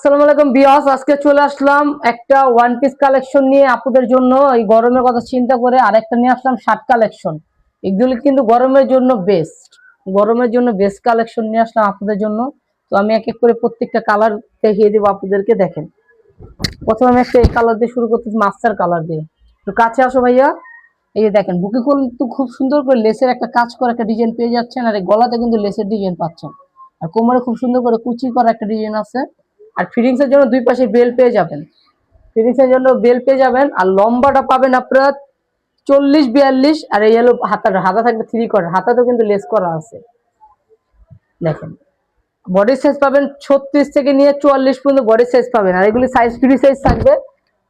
আসসালামু আলাইকুম বিয়াস, আজকে চলে আসলাম একটা ওয়ান পিস কালেকশন নিয়ে আপুদের জন্য। এই গরমের কথা চিন্তা করে আরেকটা নিয়ে আসলাম শার্ট কালেকশন। এগুলো কিন্তু গরমের জন্য বেস্ট, গরমের জন্য বেস্ট কালেকশন নিয়ে আসলাম আপুদের জন্য। তো আমি এক এক করে প্রত্যেকটা কালার দেখিয়ে দেবো আপুদেরকে। দেখেন, প্রথমে আমি একটা এই কালার দিয়ে শুরু করতেছি, মাস্টার কালার দিয়ে। তো কাছে আসো ভাইয়া। এই যে দেখেন, বুকে কিন্তু খুব সুন্দর করে লেসের একটা কাজ করা একটা ডিজাইন পেয়ে যাচ্ছেন, আর এই গলাতে কিন্তু লেসের ডিজাইন পাচ্ছেন। আর কোমরে খুব সুন্দর করে কুচি করা একটা ডিজাইন আছে। আর ফিটিংস এর জন্য দুই পাশে বেল পেয়ে যাবেন, ফিটিংস এর জন্য বেল পেয়ে যাবেন। আর লম্বাটা পাবেন আপনারা 40-42। আর এই হলো হাতাটা, হাতা থাকবে 3/4, হাতাতেও কিন্তু লেস করা আছে। দেখেন, বডি সাইজ পাবেন 36 থেকে নিয়ে 44 পর্যন্ত বডি সাইজ পাবেন। আর এগুলি সাইজ ফ্রি সাইজ থাকবে,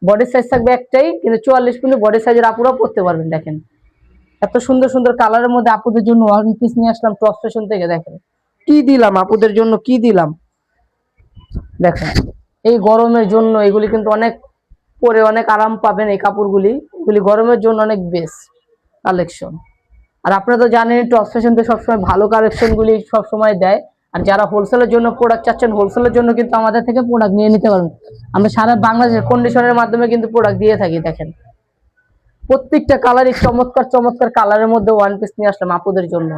বডি সাইজ থাকবে একটাই, কিন্তু 44 পর্যন্ত বডি সাইজের আপুরা পড়তে পারবেন। দেখেন, এত সুন্দর সুন্দর কালারের মধ্যে আপুদের জন্য ওয়ান পিস নিয়ে আসলাম টপ ফ্যাশন থেকে। দেখেন কি দিলাম আপুদের জন্য, কি দিলাম। দেখেন, এই গরমের জন্য এগুলি কিন্তু অনেক পরে অনেক আরাম পাবেন। এই কাপড়গুলি, এগুলি গরমের জন্য অনেক বেস্ট কালেকশন। আর আপনারা তো জানেন টপ ফ্যাশন তো সবসময় ভালো কালেকশন গুলি সবসময় দেয়। আর যারা হোলসেলের জন্য প্রোডাক্ট চাচ্ছেন, হোলসেলের জন্য কিন্তু আমাদের থেকে প্রোডাক্ট নিয়ে নিতে পারবেন। আমরা সারা বাংলাদেশের কন্ডিশনের মাধ্যমে কিন্তু প্রোডাক্ট দিয়ে থাকি। দেখেন, প্রত্যেকটা কালারই চমৎকার চমৎকার কালারের মধ্যে ওয়ান পিস নিয়ে আসলাম আপুদের জন্য।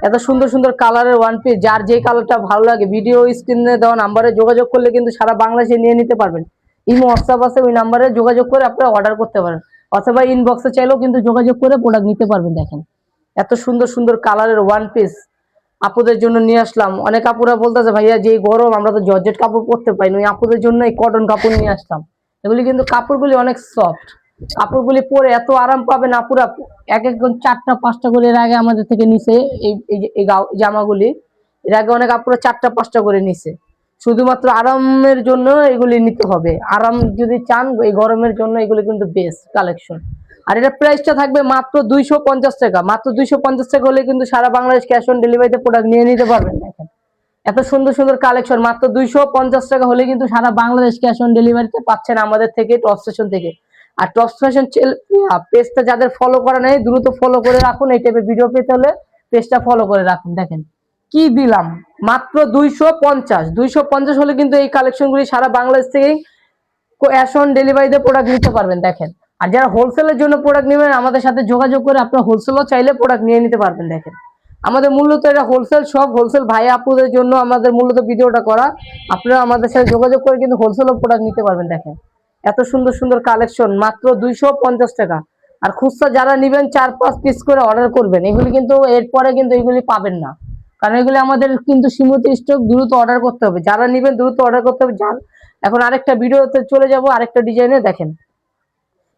এত সুন্দর সুন্দর কালারের ওয়ান পিস, যার যে কালারটা ভালো লাগে ভিডিও স্ক্রিনে দেওয়া নাম্বারে যোগাযোগ করলে কিন্তু সারা বাংলাদেশে নিয়ে নিতে পারবেন। ইমো হোয়াটসঅ্যাপ আছে, ওই নাম্বারে যোগাযোগ করে আপনারা অর্ডার করতে পারেন, অথবা ইনবক্সে চাইলেও কিন্তু যোগাযোগ করে প্রোডাক্ট নিতে পারবেন। দেখেন, এত সুন্দর সুন্দর কালারের ওয়ান পিস আপুদের জন্য নিয়ে আসলাম। অনেক আপুরা বলতেছে ভাইয়া যে গরম আমরা তো জর্জেট কাপড় পরতে পাই না, ওই আপুদের জন্য এই কটন কাপড় নিয়ে আসলাম। এগুলি কিন্তু কাপড়গুলি অনেক সফট, কাপড়গুলি পরে এত আরাম পাবেন আপুরা। এক একজন 4টা 5টা করে এর আগে আমাদের থেকে নিছে এই জামাগুলি। এর আগে অনেক আপুরা 4টা 5টা করে নিছে। শুধুমাত্র আরামের জন্য এগুলি নিতে হবে, আরাম যদি চান এই গরমের জন্য এগুলি কিন্তু বেস্ট কালেকশন। আর এটা প্রাইসটা থাকবে মাত্র 250 টাকা, মাত্র 250 টাকা হলে কিন্তু সারা বাংলাদেশ ক্যাশ অন ডেলিভারিতে প্রোডাক্ট নিয়ে নিতে পারবেন। দেখেন, এত সুন্দর সুন্দর কালেকশন মাত্র 250 টাকা হলে কিন্তু সারা বাংলাদেশ ক্যাশ অন ডেলিভারিতে পাচ্ছেন আমাদের থেকে, টপ স্টেশন থেকে। আর টপ ফ্যাশন পেজটা যাদের ফলো করা নেই দ্রুত ফলো করে রাখুন, এই টাইপের ভিডিও পেতে হলে পেজটা ফলো করে রাখুন। দেখেন কি দিলাম, মাত্র 250 হলে কিন্তু এই কালেকশনগুলি সারা বাংলাদেশ থেকেই ক্যাশ অন ডেলিভারিতে প্রোডাক্ট নিতে পারবেন। দেখেন, আর যারা হোলসেলের জন্য প্রোডাক্ট নেবেন আমাদের সাথে যোগাযোগ করে আপনারা হোলসেলও চাইলে প্রোডাক্ট নিয়ে নিতে পারবেন। দেখেন, আমাদের মূলত এটা হোলসেল শপ, হোলসেল ভাই আপুদের জন্য আমাদের মূলত ভিডিওটা করা। আপনারা আমাদের সাথে যোগাযোগ করে কিন্তু হোলসেলও প্রোডাক্ট নিতে পারবেন। দেখেন, এত সুন্দর সুন্দর কালেকশন মাত্র 250 টাকা। আর খুচরা যারা নেবেন 4-5 পিস করে অর্ডার করবেন, এগুলি কিন্তু এরপরে কিন্তু এগুলি পাবেন না, কারণ এগুলি আমাদের কিন্তু সীমিত স্টক, দ্রুত অর্ডার করতে হবে। যারা নেবেন দ্রুত অর্ডার করতে হবে। এখন আরেকটা ভিডিওতে চলে যাব, আরেকটা ডিজাইনে। দেখেন,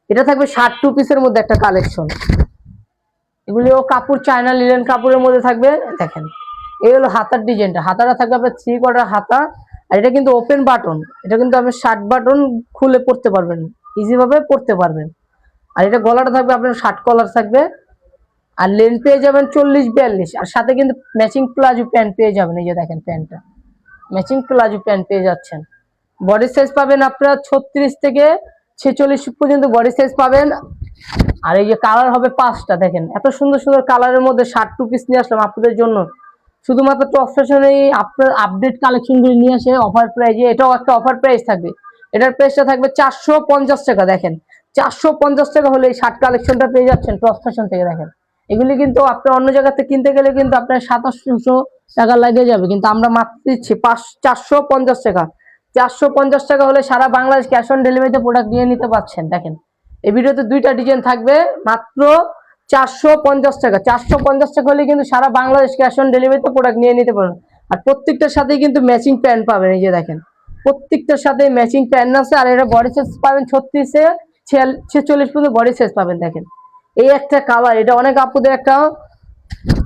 এটা থাকবে 60 পিসের মধ্যে একটা কালেকশন। এগুলিও কাপড় চায়না লিলেন কাপড়ের মধ্যে থাকবে। দেখেন, এই হলো হাতার ডিজাইনটা, হাতাটা থাকবে আপনার 3/4 হাতা। আর এটা কিন্তু ওপেন বাটন, এটা কিন্তু আপনি 60 বাটন খুলে পড়তে পারবেন, ইজি ভাবে পড়তে পারবেন। আর এটা গলাটা থাকবে আপনার 60 কলার থাকবে। আর লেন্থ পেয়ে যাবেন 40-42। আর সাথে কিন্তু ম্যাচিং প্লাজো প্যান্ট পেয়ে যাবেন। এই যে দেখেন, প্যান্টটা ম্যাচিং প্লাজো প্যান্ট পেয়ে যাচ্ছেন। বডি সাইজ পাবেন আপনারা 36 থেকে 46 পর্যন্ত বডি সাইজ পাবেন। আর এই যে কালার হবে 5টা। দেখেন, এত সুন্দর সুন্দর কালারের মধ্যে 60 পিস নিয়ে আসলাম আপনাদের জন্য। শুধুমাত্র টপ ফ্যাশনে আপনার আপডেট কালেকশন গুলি নিয়ে আসে অফার প্রাইজে। এটাও একটা অফার প্রাইস থাকবে, এটার প্রাইসটা থাকবে 450 টাকা। দেখেন, 450 টাকা হলে এই 60 কালেকশনটা পেয়ে যাচ্ছেন টপ ফ্যাশন থেকে। দেখেন, এগুলি কিন্তু আপনার অন্য জায়গাতে কিনতে গেলে কিন্তু আপনার 2700 টাকা লাগে যাবে, কিন্তু আমরা মাত্র দিচ্ছি 450 টাকা। 450 টাকা হলে সারা বাংলাদেশ ক্যাশ অন ডেলিভারিতে প্রোডাক্ট নিয়ে নিতে পারছেন। দেখেন, এই ভিডিওতে 2টা ডিজাইন থাকবে, মাত্র 450 টাকা। 450 টাকা হলে কিন্তু সারা বাংলাদেশ ক্যাশ অন ডেলিভারিতে প্রোডাক্ট নিয়ে নিতে পারবেন। আর প্রত্যেকটার সাথেই কিন্তু ম্যাচিং প্যান্ট পাবেন। এই যে দেখেন, প্রত্যেকটার সাথে ম্যাচিং প্যান্ট আছে। আর এটা বডি সাইজ পাবেন 36 থেকে 46 পর্যন্ত বডি সাইজ পাবেন। দেখেন, এই একটা কালার, এটা অনেক আপুদের একটা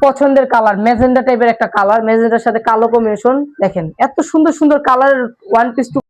পছন্দের কালার, ম্যাজেন্ডা টাইপের একটা কালার, ম্যাজেন্ডার সাথে কালো কম্বিনেশন। দেখেন, এত সুন্দর সুন্দর কালার ওয়ান পিস